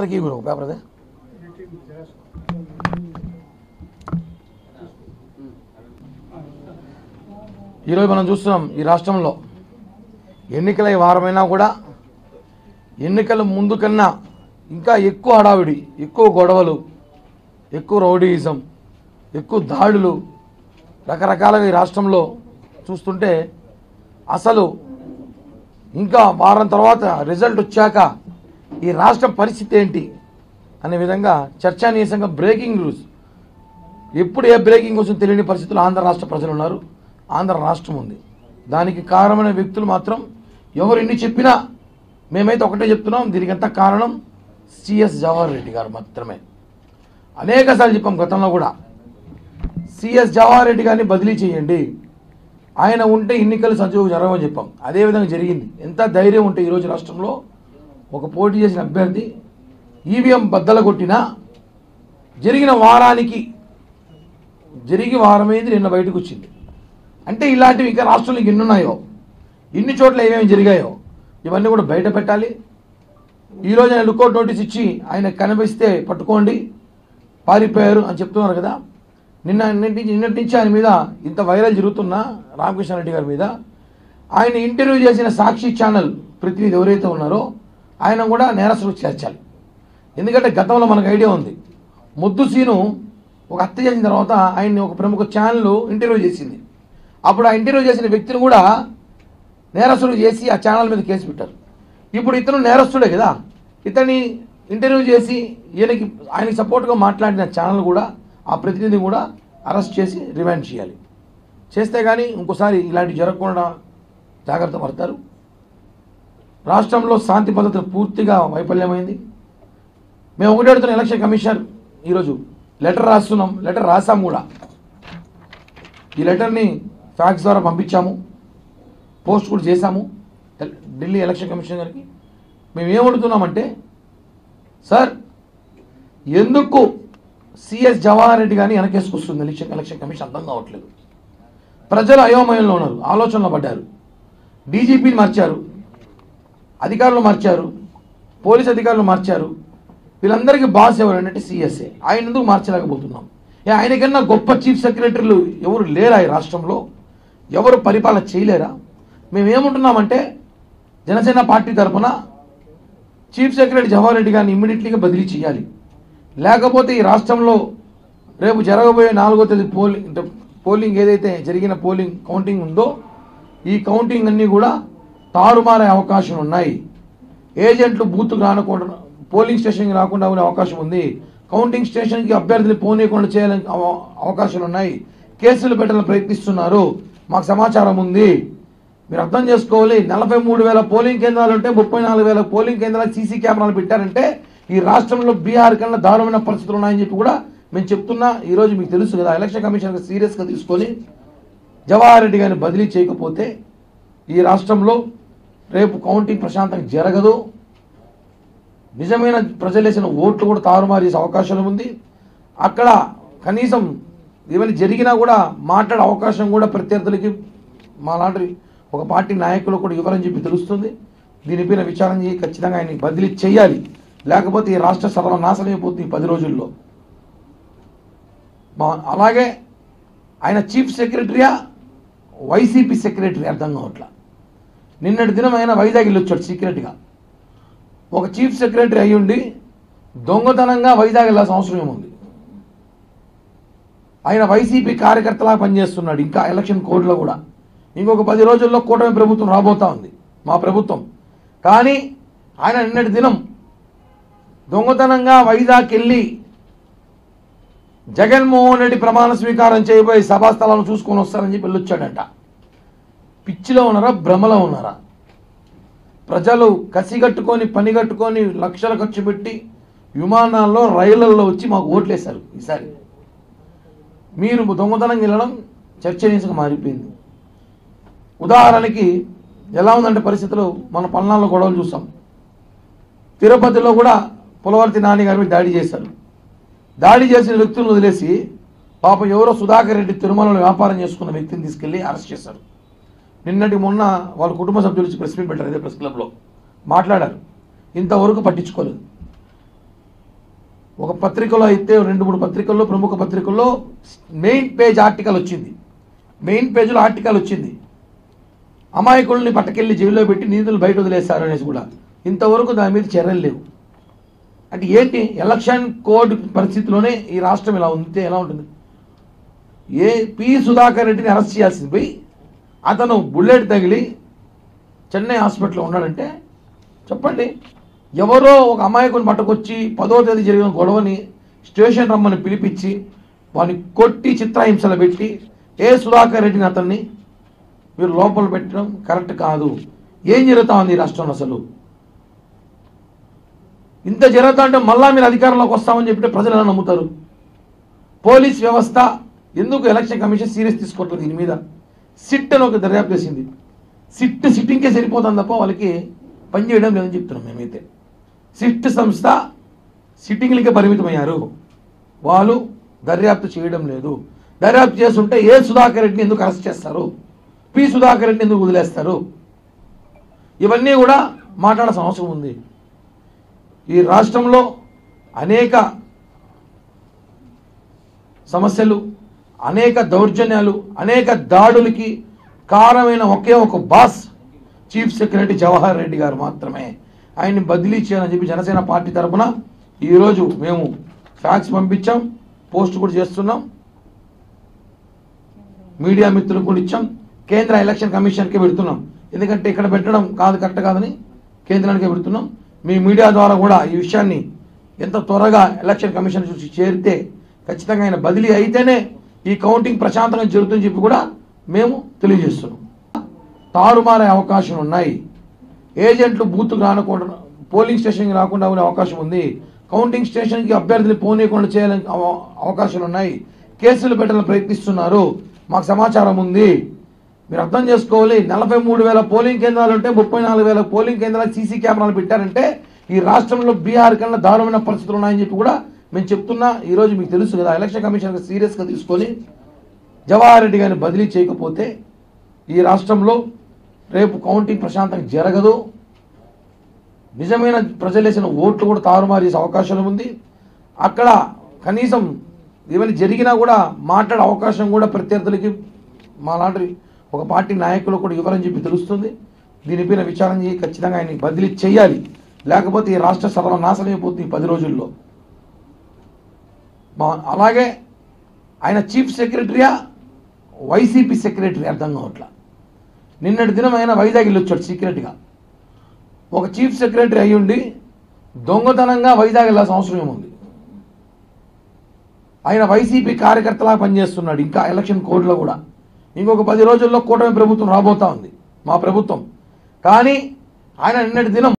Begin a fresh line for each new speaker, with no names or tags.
అందరికీ ఒక పేపర్ అదే. ఈరోజు మనం చూస్తున్నాం ఈ రాష్ట్రంలో ఎన్నికల వారమైనా కూడా ఎన్నికల ముందు కన్నా ఇంకా ఎక్కువ హడావిడి, ఎక్కువ గొడవలు, ఎక్కువ రౌడీయిజం, ఎక్కువ దాడులు రకరకాలుగా ఈ రాష్ట్రంలో చూస్తుంటే అసలు ఇంకా వారం తర్వాత రిజల్ట్ వచ్చాక ఈ రాష్ట్రం పరిస్థితి ఏంటి అనే విధంగా చర్చానీయాంశంగా బ్రేకింగ్ న్యూస్, ఎప్పుడు ఏ బ్రేకింగ్ కోసం తెలియని పరిస్థితుల్లో ఆంధ్ర రాష్ట్ర ప్రజలు ఉన్నారు, ఆంధ్ర రాష్ట్రం ఉంది. దానికి కారణమైన వ్యక్తులు మాత్రం ఎవరు ఎన్ని చెప్పినా మేమైతే ఒకటే చెప్తున్నాం, దీనికంతా కారణం సిఎస్ జవహర్ రెడ్డి గారు మాత్రమే. అనేకసార్లు చెప్పాం గతంలో కూడా, సిఎస్ జవహర్ రెడ్డి గారిని బదిలీ చేయండి, ఆయన ఉంటే ఎన్నికలు సజీవ జరగవని చెప్పాం. అదేవిధంగా జరిగింది. ఎంత ధైర్యం ఉంటే ఈరోజు రాష్ట్రంలో ఒక పోటీ చేసిన అభ్యర్థి ఈవీఎం బద్దల కొట్టినా జరిగి వారమైంది, నిన్న బయటకు వచ్చింది. అంటే ఇలాంటివి ఇంకా రాష్ట్రంలో ఎన్ని ఉన్నాయో, ఇన్ని చోట్ల ఏమేమి జరిగాయో ఇవన్నీ కూడా బయట పెట్టాలి. ఈరోజు ఆయన లుకౌట్ నోటీస్ ఇచ్చి ఆయన కనిపిస్తే పట్టుకోండి, పారిపోయారు అని చెప్తున్నారు కదా. నిన్నటి నుంచి ఆయన మీద ఇంత వైరల్ జరుగుతున్న రామకృష్ణారెడ్డి గారి మీద ఆయన ఇంటర్వ్యూ చేసిన సాక్షి ఛానల్ ప్రతినిధి ఎవరైతే ఉన్నారో ఆయన కూడా నేరస్తులకు చేర్చాలి. ఎందుకంటే గతంలో మనకు ఐడియా ఉంది, ముద్దు సీను ఒక హత్య చేసిన తర్వాత ఆయన్ని ఒక ప్రముఖ ఛానల్ ఇంటర్వ్యూ చేసింది. అప్పుడు ఆ ఇంటర్వ్యూ చేసిన వ్యక్తిని కూడా నేరస్తులు చేసి ఆ ఛానల్ మీద కేసు పెట్టారు. ఇప్పుడు ఇతను నేరస్తుడే కదా, ఇతన్ని ఇంటర్వ్యూ చేసి ఆయనకి సపోర్ట్గా మాట్లాడిన ఛానల్ కూడా, ఆ ప్రతినిధి కూడా అరెస్ట్ చేసి రిమాండ్ చేయాలి. చేస్తే కానీ ఇంకోసారి ఇలాంటివి జరగకుండా జాగ్రత్త పడతారు. రాష్ట్రంలో శాంతి భద్రత పూర్తిగా వైఫల్యమైంది. మేము ఒకటి అడుగుతున్న ఎలక్షన్ కమిషనర్ ఈరోజు లెటర్ రాసాం కూడా. ఈ లెటర్ని ఫ్యాక్స్ ద్వారా పంపించాము, పోస్ట్ కూడా చేశాము ఢిల్లీ ఎలక్షన్ కమిషన్ గారికి. మేము ఏమడుగుతున్నామంటే, సార్ ఎందుకు సిఎస్ జవహర్ రెడ్డి గారిని వెనకేసుకొస్తుంది ఎలక్షన్ కమిషన్ అర్థం కావట్లేదు. ప్రజలు అయోమయంలో ఉన్నారు, ఆలోచనలో పడ్డారు. డీజీపీని మార్చారు, అధికారులు మార్చారు, పోలీస్ అధికారులు మార్చారు. వీళ్ళందరికీ బాస్ ఎవరంటే సిఎస్ఏ. ఆయన ఎందుకు మార్చలేకపోతున్నాం? ఆయనకన్నా గొప్ప చీఫ్ సెక్రటరీలు ఎవరు లేరా ఈ రాష్ట్రంలో? ఎవరు పరిపాలన చేయలేరా? మేమేమంటున్నామంటే, జనసేన పార్టీ తరఫున చీఫ్ సెక్రటరీ జవహర్ రెడ్డి గారిని ఇమ్మీడియట్లీగా బదిలీ చేయాలి. లేకపోతే ఈ రాష్ట్రంలో రేపు జరగబోయే 4వ తేదీ పోలింగ్ ఏదైతే జరిగిన కౌంటింగ్ ఉందో, ఈ కౌంటింగ్ అన్నీ కూడా తారుమారే అవకాశం ఉన్నాయి. ఏజెంట్లు బూత్కు రానకుండా, పోలింగ్ స్టేషన్కి రాకుండా ఉండే అవకాశం ఉంది. కౌంటింగ్ స్టేషన్కి అభ్యర్థిని పోనీయకుండా చేయాలని అవకాశాలు ఉన్నాయి. కేసులు పెట్టాలని ప్రయత్నిస్తున్నారు, మాకు సమాచారం ఉంది. మీరు అర్థం చేసుకోవాలి. 43,000 పోలింగ్ కేంద్రాలు ఉంటే 34,000 పోలింగ్ కేంద్రాలు సీసీ కెమెరాలు పెట్టారంటే ఈ రాష్ట్రంలో బీహార్ కన్నా దారుణమైన పరిస్థితులు ఉన్నాయని చెప్పి కూడా మేము చెప్తున్నా. ఈరోజు మీకు తెలుసు కదా, ఎలక్షన్ కమిషన్ సీరియస్గా తీసుకొని జవహర్ రెడ్డి గారిని బదిలీ చేయకపోతే ఈ రాష్ట్రంలో రేపు కౌంటింగ్ ప్రశాంతంగా జరగదు. నిజమైన ప్రజలు వేసిన ఓట్లు కూడా తారుమారు చేసే అవకాశం ఉంది. అక్కడ కనీసం ఏమైనా జరిగినా కూడా మాట్లాడే అవకాశం కూడా ప్రత్యర్థులకి మా లాంటి ఒక పార్టీ నాయకులు కూడా ఇవ్వాలని చెప్పి తెలుస్తుంది. దీనిపైన విచారణ చేసి ఖచ్చితంగా ఆయన్ని బదిలీ చేయాలి. లేకపోతే ఈ రాష్ట్ర సర్వనాశనం అయిపోతుంది 10 రోజుల్లో. అలాగే ఆయన చీఫ్ సెక్రటరీయా వైసీపీ సెక్రటరీ అర్థం కావట్లా. నిన్నటి దినం ఆయన వైజాగ్ వెళ్ళొచ్చాడు సీక్రెట్గా. ఒక చీఫ్ సెక్రటరీ అయ్యుండి దొంగతనంగా వైజాగ్ వెళ్ళాల్సిన అవసరం ఏముంది? ఆయన వైసీపీ కార్యకర్తలా పనిచేస్తున్నాడు. ఇంకా ఎలక్షన్ కోడ్లో కూడా ఇంకొక 10 రోజుల్లో కూటమి ప్రభుత్వం రాబోతా ఉంది, మా ప్రభుత్వం. కానీ ఆయన నిన్నటి దినం దొంగతనంగా వైజాగ్ వెళ్ళి జగన్మోహన్ రెడ్డి ప్రమాణ స్వీకారం చేయబోయే సభాస్థలాలను చూసుకొని వస్తారని చెప్పి వెళ్ళొచ్చాడంట. పిచ్చిలో ఉన్నారా, భ్రమలో ఉన్నారా? ప్రజలు కసిగట్టుకొని పనిగట్టుకొని లక్షలు ఖర్చు పెట్టి విమానాల్లో రైళ్లలో వచ్చి మాకు ఓట్లేశారు. ఈసారి మీరు దొంగతనంగా వెళ్ళడం చర్చనీయంగా మారిపోయింది. ఉదాహరణకి ఎలా ఉందంటే పరిస్థితులు, మన పల్నాడులో గొడవలు చూసాం. తిరుపతిలో కూడా పులవర్తి నాని గారి మీద దాడి చేశారు. దాడి చేసిన వ్యక్తులను వదిలేసి పాపం ఎవరో సుధాకర్ రెడ్డి తిరుమలలో వ్యాపారం చేసుకున్న వ్యక్తిని తీసుకెళ్లి అరెస్ట్ చేశారు. నిన్నటి మొన్న వాళ్ళ కుటుంబ సభ్యులు ప్రెస్ మీట్ పెట్టారు, అదే ప్రెస్ క్లబ్లో మాట్లాడారు. ఇంతవరకు పట్టించుకోలేదు. ఒక పత్రికలో అయితే 2-3 పత్రికల్లో, ప్రముఖ పత్రికల్లో మెయిన్ పేజ్ ఆర్టికల్ వచ్చింది. మెయిన్ పేజ్లో ఆర్టికల్ వచ్చింది, అమాయకుల్ని పట్టకెళ్ళి జైల్లో పెట్టి నిందితులు బయట వదిలేశారు అనేసి కూడా. ఇంతవరకు దాని మీద చర్యలు లేవు. అంటే ఏంటి, ఎలక్షన్ కోడ్ పరిస్థితిలోనే ఈ రాష్ట్రం ఇలా ఉంటే ఎలా ఉంటుంది? పి సుధాకర్ రెడ్డిని అరెస్ట్ చేయాల్సింది పోయి అతను బుల్లెట్ తగిలి చెన్నై హాస్పిటల్లో ఉన్నాడంటే చెప్పండి, ఎవరో ఒక అమాయకుని పట్టుకొచ్చి 10వ తేదీ జరిగిన గొడవని స్టేషన్ రమ్మని పిలిపించి వాడిని కొట్టి చిత్రహింసలు పెట్టి సుధాకర్ రెడ్డిని అతన్ని మీరు లోపల పెట్టడం కరెక్ట్ కాదు. ఏం జరుగుతా ఉంది ఈ రాష్ట్రంలో? అసలు ఇంత జరుగుతా అంటే మళ్ళా మీరు అధికారంలోకి వస్తామని చెప్పి ప్రజలు ఎలా నమ్ముతారు? పోలీస్ వ్యవస్థ ఎందుకు ఎలక్షన్ కమిషన్ సీరియస్ తీసుకోవట్లేదు దీని మీద? సిట్ అని ఒక దర్యాప్తు చేసింది. సిట్టింగ్కే సరిపోతుంది తప్ప వాళ్ళకి పనిచేయడం లేదని చెప్తున్నాం మేమైతే. సిట్ సంస్థ సిట్టింగ్లకే పరిమితమయ్యారు, వాళ్ళు దర్యాప్తు చేయడం లేదు. దర్యాప్తు చేస్తుంటే సుధాకర్ రెడ్డిని ఎందుకు అరెస్ట్ చేస్తారు? పి సుధాకర్ రెడ్డిని ఎందుకు వదిలేస్తారు? ఇవన్నీ కూడా మాట్లాడాల్సిన అవసరం ఉంది. ఈ రాష్ట్రంలో అనేక సమస్యలు, అనేక దౌర్జన్యాలు, అనేక దాడులకి కారణమైన ఒకే ఒక boss chief secretary Jawahar Reddy గారు మాత్రమే. ఆయన్ని బదిలీ చేయాలని చెప్పి జనసేన పార్టీ తరఫున ఈరోజు మేము ఫ్యాక్స్ పంపించాం, పోస్ట్ కూడా చేస్తున్నాం, మీడియా మిత్రులకు కూడా ఇచ్చాం, కేంద్ర ఎలక్షన్ కమిషన్కే పెడుతున్నాం. ఎందుకంటే ఇక్కడ పెట్టడం కరెక్ట్ కాదని కేంద్రానికే పెడుతున్నాం. మీ మీడియా ద్వారా కూడా ఈ విషయాన్ని ఎంత త్వరగా ఎలక్షన్ కమిషన్ చూసి చేరితే ఖచ్చితంగా ఆయన బదిలీ అయితేనే ఈ కౌంటింగ్ ప్రశాంతంగా జరుగుతుందని చెప్పి కూడా మేము తెలియజేస్తున్నాం. తారుమారే అవకాశం ఉన్నాయి. ఏజెంట్లు బూత్కు రానకుండా, పోలింగ్ స్టేషన్కి రాకుండా ఉండే అవకాశం ఉంది. కౌంటింగ్ స్టేషన్కి అభ్యర్థిని పోనీయకుండా చేయాలని అవకాశాలు ఉన్నాయి. కేసులు పెట్టాలని ప్రయత్నిస్తున్నారు, మాకు సమాచారం ఉంది. మీరు అర్థం చేసుకోవాలి, 43,000 పోలింగ్ కేంద్రాలు ఉంటే 34,000 పోలింగ్ కేంద్రాలు సీసీ కెమెరాలు పెట్టారంటే ఈ రాష్ట్రంలో బీహార్ కన్నా దారుణమైన పరిస్థితులు ఉన్నాయని చెప్పి కూడా మేము చెప్తున్నా. ఈరోజు మీకు తెలుసు కదా, ఎలక్షన్ కమిషన్ సీరియస్గా తీసుకొని జవహర్ రెడ్డి గారిని బదిలీ చేయకపోతే ఈ రాష్ట్రంలో రేపు కౌంటింగ్ ప్రశాంతంగా జరగదు. నిజమైన ప్రజలు వేసిన ఓట్లు కూడా తారుమారు చేసే అవకాశం ఉంది. అక్కడ కనీసం ఏమైనా జరిగినా కూడా మాట్లాడే అవకాశం కూడా ప్రత్యర్థులకి మా లాంటి ఒక పార్టీ నాయకులు కూడా ఇవ్వాలని చెప్పి తెలుస్తుంది. దీనిపైన విచారణ చేసి ఖచ్చితంగా ఆయన్ని బదిలీ చేయాలి, లేకపోతే ఈ రాష్ట్ర సర్వనాశనం అయిపోతుంది 10 రోజుల్లో. అలాగే ఆయన చీఫ్ సెక్రటరీయా వైసీపీ సెక్రటరీ అర్థం కావట్లా. నిన్నటి దినం ఆయన వైజాగ్ వెళ్ళొచ్చాడు సీక్రెట్గా. ఒక చీఫ్ సెక్రటరీ అయ్యుండి దొంగతనంగా వైజాగ్ వెళ్ళాల్సిన అవసరం ఏముంది? ఆయన వైసీపీ కార్యకర్తలా పనిచేస్తున్నాడు. ఇంకా ఎలక్షన్ కోడ్లో కూడా ఇంకొక 10 రోజుల్లో కూటమి ప్రభుత్వం రాబోతా ఉంది, మా ప్రభుత్వం. కానీ ఆయన నిన్నటి దినం